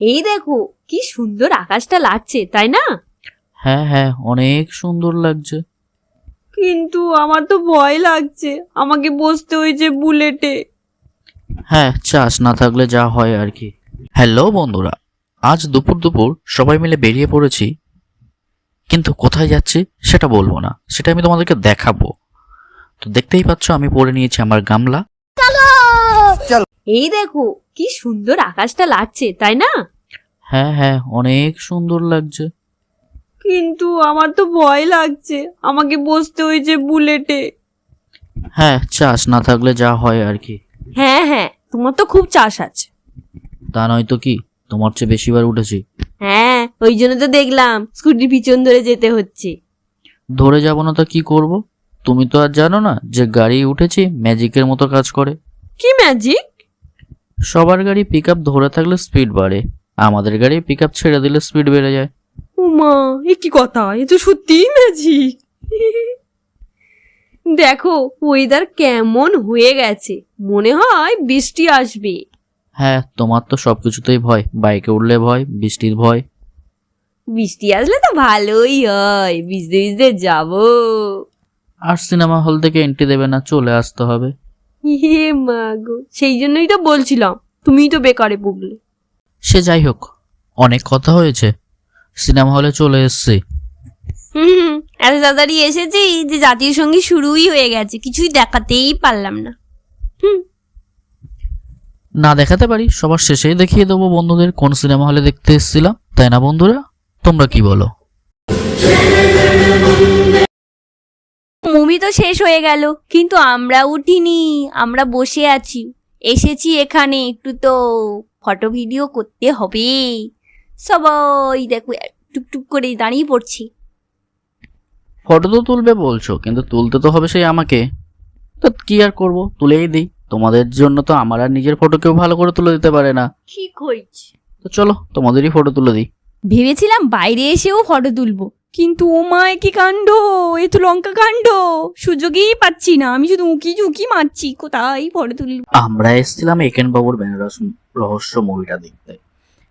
এই দেখো কি সুন্দর আকাশটা লাগছে, তাই না? হ্যাঁ হ্যাঁ, অনেক সুন্দর লাগছে। কিন্তু আমার তো ভয় লাগছে, আমাকে বসতে হয়েছে বুলেটে। হ্যাঁ, চাষ না থাকলে যা হয় আর কি। হ্যালো বন্ধুরা, আজ দুপুর দুপুর সবাই মিলে বেরিয়ে পড়েছি, কিন্তু কোথায় যাচ্ছি সেটা বলবো না, সেটা আমি তোমাদেরকে দেখাবো। তো দেখতেই পাচ্ছ আমি পরে নিয়েছি আমার গামলা। এই দেখো কি সুন্দর আকাশটা লাগছে, তাই না? হ্যাঁ হ্যাঁ, অনেক সুন্দর লাগছে। কিন্তু আমার তো ভয় লাগছে, আমাকে বসতে হয়েছে বুলেটে। হ্যাঁ, চাষ না থাকলে যা হয় আর কি। হ্যাঁ হ্যাঁ, তোমার তো খুব চাষ আছে। তা নয় তো কি, তোমার চেয়ে বেশিবার উঠেছি। হ্যাঁ, ওই জন্য তো দেখলাম স্কুটির পিছন ধরে যেতে হচ্ছে। ধরে যাব না তো কি করব? তুমি তো আর জানো না যে গাড়ি উঠেছি ম্যাজিকের মতো কাজ করে। কি ম্যাজিক? সবার গাড়ি পিক আপ ধরে থাকলে স্পিড বাড়ে, আমাদের গাড়ি পিক আপ ছেড়ে দিলে স্পিড বেড়ে যায়। উমা, এ কি কথা, এ তো সত্যিই ম্যাজিক। দেখো ওয়েদার কেমন হয়ে গেছে, মনে হয় বৃষ্টি আসবে। হ্যাঁ, তোমার তো সবকিছুতেই ভয়, বাইকে উঠলে ভয়, বৃষ্টির ভয়। বৃষ্টি আসলে তো ভালোই হয়, ভিজতে ভিজতে যাবো। আর সিনেমা হল থেকে এন্ট্রি দেবে না, চলে আসতে হবে। হে মা গো, সেই জন্যই তো বলছিলাম, তুমিই তো বেকারে পড়লে। সে যাই হোক, অনেক কথা হয়েছে, সিনেমা হলে চলে এসছি। হুম, এত তাড়াতাড়ি এসেছি যে জাতীয় সঙ্গীত শুরুই হয়ে গেছে, কিছুই দেখাতেই পারলাম না। না দেখাতে পারি, সবার শেষেই দেখিয়ে দেবো বন্ধুদের কোন সিনেমা হলে দেখতে এসেছিলাম, তাই না বন্ধুরা? তোমরা কি বলো? মুভি তো শেষ হয়ে গেল, কিন্তু আমরা উঠিনি, আমরা বসে আছি। এসেছি এখানে একটু তো ফটো ভিডিও করতে হবে। সবাই দেখো টুকটুক করে দাঁড়িয়ে পড়ছি। ফটো তো তুলবে বলছো, কিন্তু তুলতে তো হবে সেই আমাকে। তো কি আর করব, তুলেই দিই। তোমাদের জন্য তো আমার আর নিজের ফটো কেউ ভালো করে তুলে দিতে পারে না। ঠিক হয়েছে। তো চলো তোমাদেরই ফটো তুলে দিই। ভেবেছিলাম বাইরে এসেও ফটো তুলবো, কিন্তু ও মা কি কাণ্ড, এ তো লঙ্কা কাণ্ড। সুযোগই পাচ্ছি না, আমি শুধু উকি ঝুঁকি মারছি, কোথায় ফটো তুলবো। আমরা এসেছিলাম একেন বাবুর বেনারস রহস্য মুভিটা দেখতে,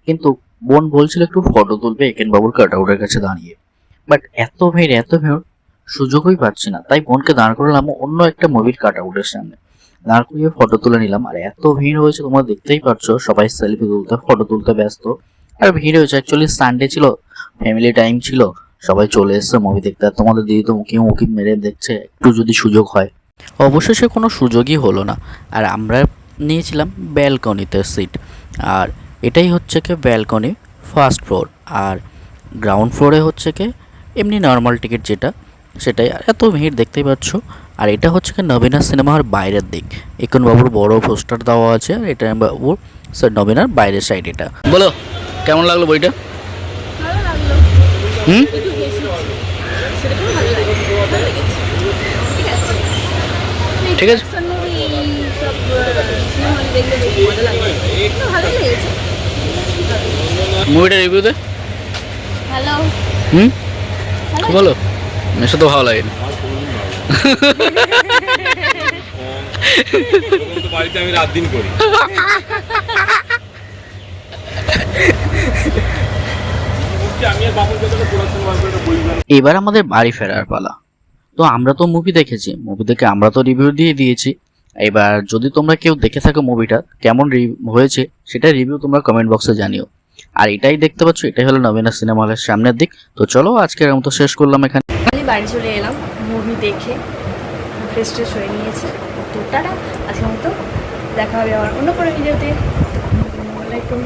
কিন্তু বোন বলছিল একটু ফটো তুলবে একেন বাবুর কাটআউটের কাছে দাঁড়িয়ে। বাট এত ভিড় এত ভিড়, সুযোগই পাচ্ছি না, তাই বোনকে দাঁড় করালাম অন্য একটা মুভির কাটআউটের সামনে। দাঁড় করিয়ে ফটো তুলে নিলাম, আর এত ভিড় হয়েছে তোমরা দেখতেই পাচ্ছ, সবাই সেলফি তুলতে ফটো তুলতে ব্যস্ত। আর ভিড় হয়েছে, অ্যাকচুয়ালি সানডে ছিল, ফ্যামিলি টাইম ছিল, সবাই চলে এসছে মুভি দেখতে। আর তোমাদের দিদি তো মুখে মুখি মেরে দেখছে একটু যদি সুযোগ হয়। অবশেষে কোনো সুযোগই হলো না, আর আমরা নিয়েছিলাম ব্যালকনিতে সিট। আর এটাই হচ্ছে কি ব্যালকনি ফার্স্ট ফ্লোর, আর গ্রাউন্ড ফ্লোরে হচ্ছে কি এমনি নর্মাল টিকিট যেটা, সেটাই। আর এত ভিড় দেখতেই পাচ্ছ। আর এটা হচ্ছে কি নবীনার সিনেমার বাইরের দিক, এখন বাবুর বড় পোস্টার দেওয়া আছে, আর এটা বাবুর নবীনার বাইরের সাইড। এটা বলো কেমন লাগলো বইটা? হুম, ঠিক আছে। মুভিটা রিভিউ দে। হ্যালো। হুম, বলো। মেসে তো ভালো লাগেনি। বাড়িতে আমি রাত দিন করি। এবার আমাদের বাড়ি ফেরার পালা। তো আমরা তো মুভি দেখেছি, মুভি দেখে আমরা তো রিভিউ দিয়ে দিয়েছি। এবার যদি তোমরা কেউ দেখে থাকো মুভিটা কেমন হয়েছে, সেটা রিভিউ তোমরা কমেন্ট বক্সে জানিও। আর এটাই দেখতে পাচ্ছ, এটাই হলো নবীনা সিনেমা হলের সামনের দিক। তো চলো আজকের মতো শেষ করলাম এখানে। আমি বাড়ি চলে এলাম মুভি দেখে, ফ্রেশ ট্রেশ হয়ে নিয়েছে। তো টাটা, আজকের মতো দেখা হবে আবার অন্য কোনো ভিডিওতে। আসসালামু আলাইকুম।